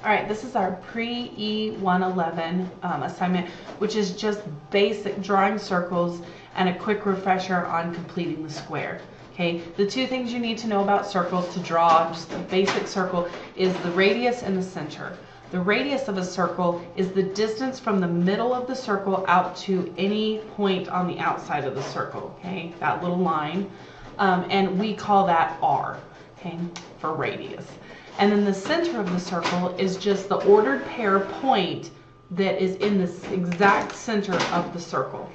All right, this is our Pre-E1.11 assignment, which is just basic drawing circles and a quick refresher on completing the square. Okay, the two things you need to know about circles to draw just a basic circle is the radius and the center. The radius of a circle is the distance from the middle of the circle out to any point on the outside of the circle, okay, that little line, and we call that R, okay, for radius. And then the center of the circle is just the ordered pair point that is in this exact center of the circle.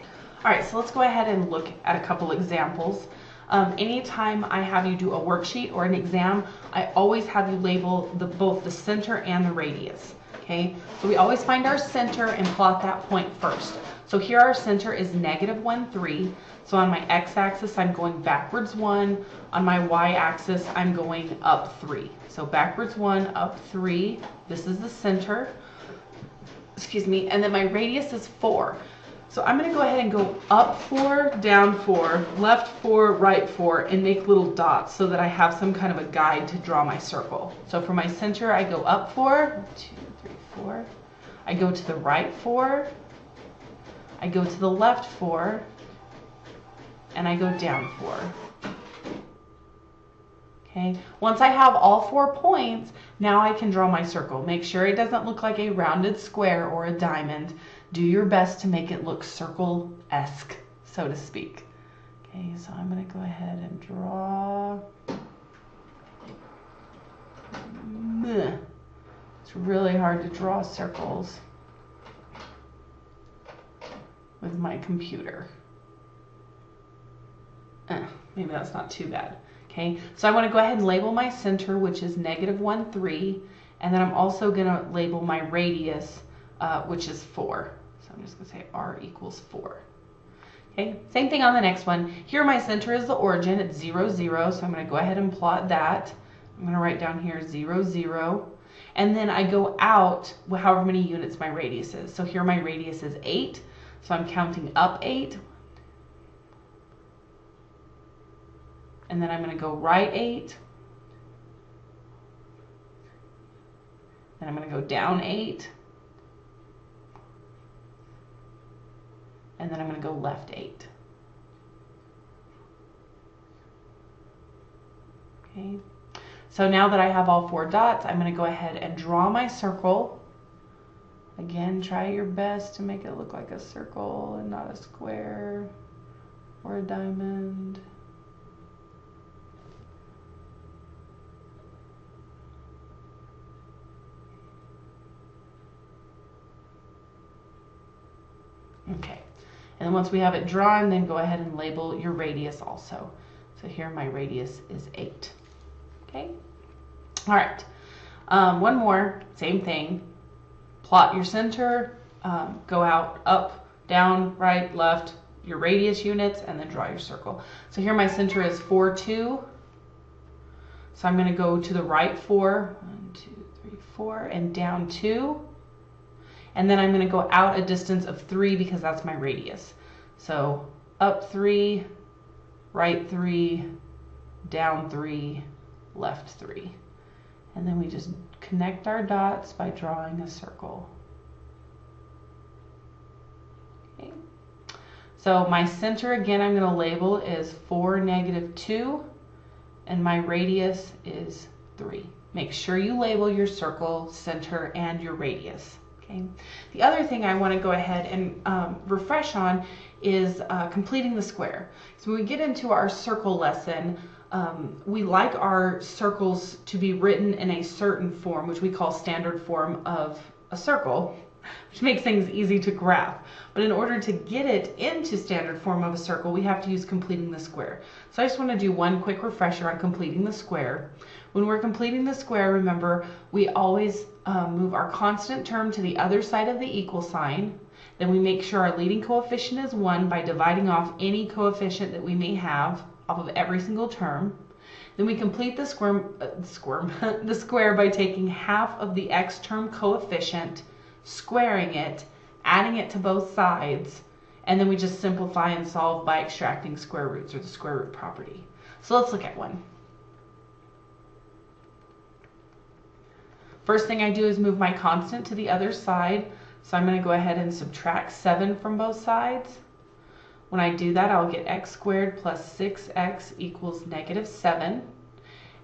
All right, so let's go ahead and look at a couple examples. Anytime I have you do a worksheet or an exam, I always have you label both the center and the radius. Okay, so we always find our center and plot that point first. So here our center is -1, 3. So on my x-axis, I'm going backwards 1. On my y-axis, I'm going up 3. So backwards 1, up 3. This is the center. Excuse me. And then my radius is 4. So I'm going to go ahead and go up 4, down 4, left 4, right 4, and make little dots so that I have some kind of a guide to draw my circle. So for my center, I go up 4, 2, 3, 4. I go to the right 4. I go to the left 4. And I go down 4. Okay, once I have all 4 points, now I can draw my circle. Make sure it doesn't look like a rounded square or a diamond. Do your best to make it look circle-esque, so to speak. Okay, so I'm going to go ahead and draw. It's really hard to draw circles with my computer. Maybe that's not too bad. Okay, so I want to go ahead and label my center, which is -1, 3, and then I'm also going to label my radius, which is 4. So I'm just going to say R equals 4. Okay, same thing on the next one. Here my center is the origin, it's 0, 0, so I'm going to go ahead and plot that. I'm going to write down here 0, 0, and then I go out however many units my radius is. So here my radius is 8, so I'm counting up 8. And then I'm going to go right 8. Then I'm going to go down 8. And then I'm going to go left 8. Okay. So now that I have all 4 dots, I'm going to go ahead and draw my circle. Again, try your best to make it look like a circle and not a square or a diamond. Okay, and then once we have it drawn, then go ahead and label your radius also. So here my radius is 8. Okay, all right, one more, same thing. Plot your center, go out, up, down, right, left, your radius units, and then draw your circle. So here my center is 4, 2. So I'm going to go to the right 4, 1, 2, 3, 4, and down 2. And then I'm going to go out a distance of 3 because that's my radius. So up 3, right 3, down 3, left 3. And then we just connect our dots by drawing a circle. Okay. So my center, again, I'm going to label is 4, -2, and my radius is 3. Make sure you label your circle, center, and your radius. Okay. The other thing I want to go ahead and refresh on is completing the square. So when we get into our circle lesson, we like our circles to be written in a certain form, which we call standard form of a circle, which makes things easy to graph. But in order to get it into standard form of a circle, we have to use completing the square. So I just want to do one quick refresher on completing the square. When we're completing the square, remember, we always move our constant term to the other side of the equal sign. Then we make sure our leading coefficient is 1 by dividing off any coefficient that we may have off of every single term. Then we complete the square by taking half of the x term coefficient, squaring it, adding it to both sides, and then we just simplify and solve by extracting square roots, or the square root property. So let's look at one. First thing I do is move my constant to the other side. So I'm going to go ahead and subtract 7 from both sides. When I do that, I'll get x squared plus 6x equals negative 7.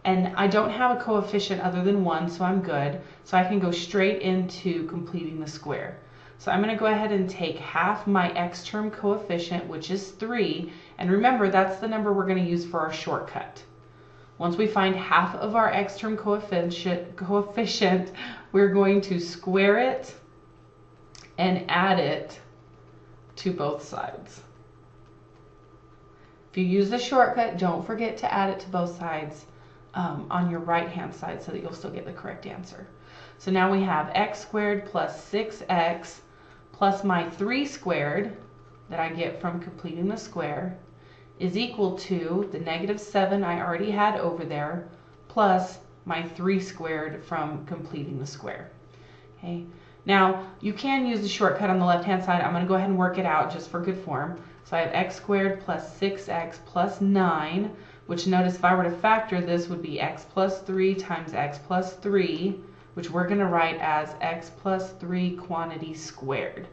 And I don't have a coefficient other than 1, so I'm good. So I can go straight into completing the square. So I'm going to go ahead and take half my x term coefficient, which is 3. And remember, that's the number we're going to use for our shortcut. Once we find half of our x term coefficient, we're going to square it and add it to both sides. If you use the shortcut, don't forget to add it to both sides on your right hand side so that you'll still get the correct answer. So now we have x squared plus 6x plus my 3 squared that I get from completing the square is equal to the negative 7 I already had over there plus my 3 squared from completing the square. Okay. Now you can use the shortcut on the left hand side. I'm going to go ahead and work it out just for good form. So I have x squared plus 6x plus 9, which notice if I were to factor this would be x plus 3 times x plus 3, which we're going to write as x plus 3 quantity squared.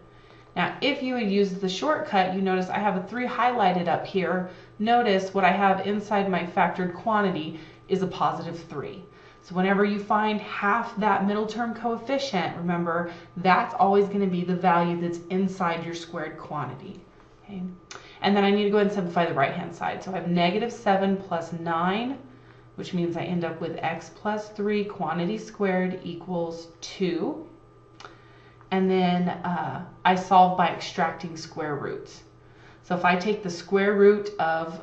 Now, if you would use the shortcut, you notice I have a 3 highlighted up here. Notice what I have inside my factored quantity is a positive 3. So whenever you find half that middle term coefficient, remember, that's always going to be the value that's inside your squared quantity. Okay? And then I need to go ahead and simplify the right-hand side. So I have negative 7 plus 9, which means I end up with x plus 3 quantity squared equals 2. And then I solve by extracting square roots. So if I take the square root of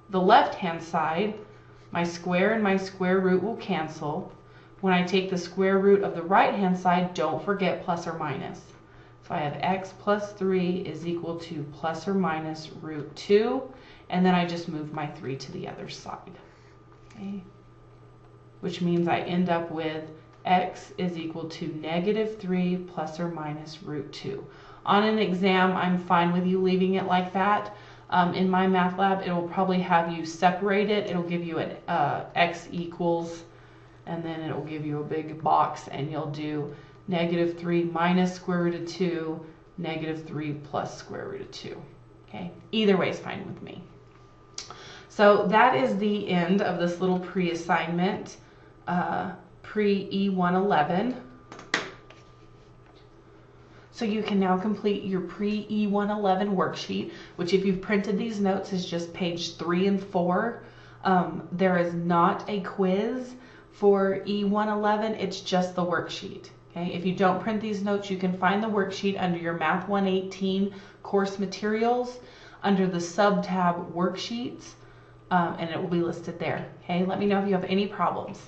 the left-hand side, my square and my square root will cancel. When I take the square root of the right-hand side, don't forget plus or minus. So I have x plus 3 is equal to plus or minus root 2, and then I just move my 3 to the other side. Okay? Which means I end up with x is equal to negative 3 plus or minus root 2. On an exam, I'm fine with you leaving it like that. In my math lab, it will probably have you separate it. It'll give you an x equals, and then it'll give you a big box, and you'll do negative 3 minus square root of 2, negative 3 plus square root of 2. Okay, either way is fine with me. So that is the end of this little pre-assignment, Pre-E1.11. So you can now complete your Pre-E1.11 worksheet, which if you've printed these notes is just page 3 and 4. There is not a quiz for E1.11, it's just the worksheet. Okay? If you don't print these notes, you can find the worksheet under your Math 118 course materials under the sub-tab worksheets, and it will be listed there. Okay? Let me know if you have any problems.